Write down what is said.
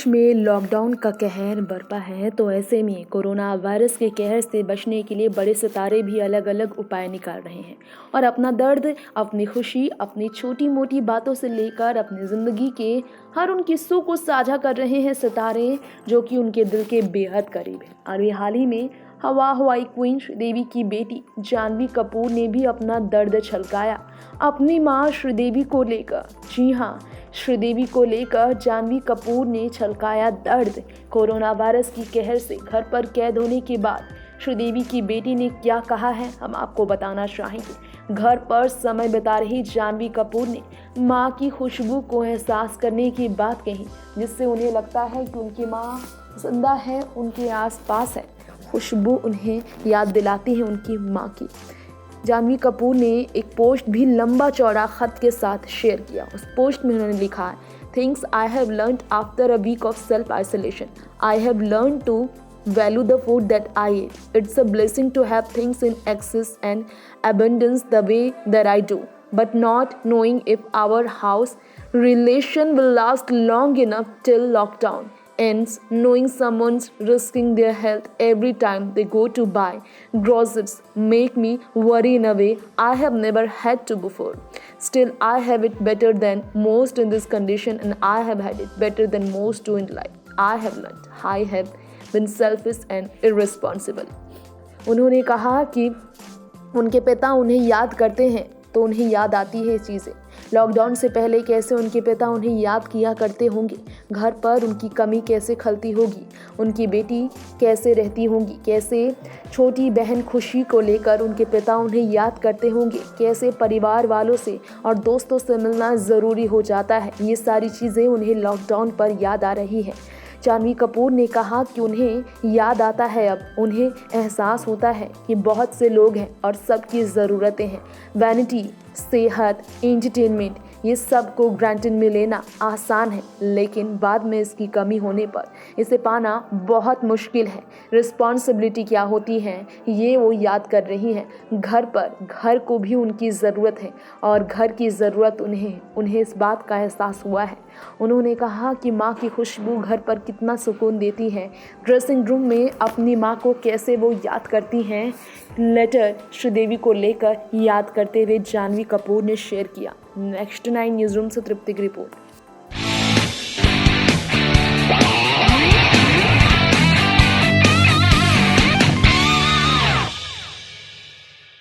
देश में लॉकडाउन का कहर बरपा है, तो ऐसे में कोरोना वायरस के कहर से बचने के लिए बड़े सितारे भी अलग अलग उपाय निकाल रहे हैं और अपना दर्द, अपनी खुशी, अपनी छोटी मोटी बातों से लेकर अपनी ज़िंदगी के हर उन किस्सों को साझा कर रहे हैं सितारे जो कि उनके दिल के बेहद करीब हैं। और ये हाल ही में हवाई क्वीन श्रीदेवी की बेटी जानवी कपूर ने भी अपना दर्द छलकाया अपनी मां श्रीदेवी को लेकर। जी हाँ, श्रीदेवी को लेकर जानवी कपूर ने छलकाया दर्द। कोरोना वायरस की कहर से घर पर कैद होने के बाद श्रीदेवी की बेटी ने क्या कहा है, हम आपको बताना चाहेंगे। घर पर समय बिता रही जानवी कपूर ने मां की खुशबू को एहसास करने की बात कही, जिससे उन्हें लगता है कि उनकी मां जिंदा है, उनके आसपास है। खुशबू उन्हें याद दिलाती है उनकी मां की। जानवी कपूर ने एक पोस्ट भी लंबा चौड़ा खत के साथ शेयर किया। उस पोस्ट में उन्होंने लिखा है, things I have learned after a week of self isolation, I have learned to value the food that I eat. It's a blessing to have things in excess and abundance the way that I do, but not knowing if our house relation will last long enough till lockdown ends, knowing someone's risking their health every time they go to buy groceries make me worry in a way I have never had to before. Still, I have it better than most in this condition, and I have had it better than most too in life. I have learned. I have been selfish and irresponsible. उन्होंने कहा कि उनके पिता उन्हें याद करते हैं तो उन्हें याद आती है चीज़ें। लॉकडाउन से पहले कैसे उनके पिता उन्हें याद किया करते होंगे, घर पर उनकी कमी कैसे खलती होगी, उनकी बेटी कैसे रहती होंगी, कैसे छोटी बहन खुशी को लेकर उनके पिता उन्हें याद करते होंगे, कैसे परिवार वालों से और दोस्तों से मिलना ज़रूरी हो जाता है। ये सारी चीज़ें उन्हें लॉकडाउन पर याद आ रही है। जानवी कपूर ने कहा कि उन्हें याद आता है, अब उन्हें एहसास होता है कि बहुत से लोग हैं और सबकी ज़रूरतें हैं। वैनिटी, सेहत, एंटरटेनमेंट, ये सब को ग्रांटेड में लेना आसान है, लेकिन बाद में इसकी कमी होने पर इसे पाना बहुत मुश्किल है। रिस्पॉन्सिबिलिटी क्या होती है ये वो याद कर रही हैं। घर को भी उनकी ज़रूरत है और घर की ज़रूरत उन्हें इस बात का एहसास हुआ है। उन्होंने कहा कि माँ की खुशबू घर पर कितना सुकून देती है। ड्रेसिंग रूम में अपनी माँ को कैसे वो याद करती हैं। लेटर श्रीदेवी को लेकर याद करते हुए जानवी कपूर ने शेयर किया। नेक्स्ट 9 न्यूज़ रूम से तृप्ति की रिपोर्ट।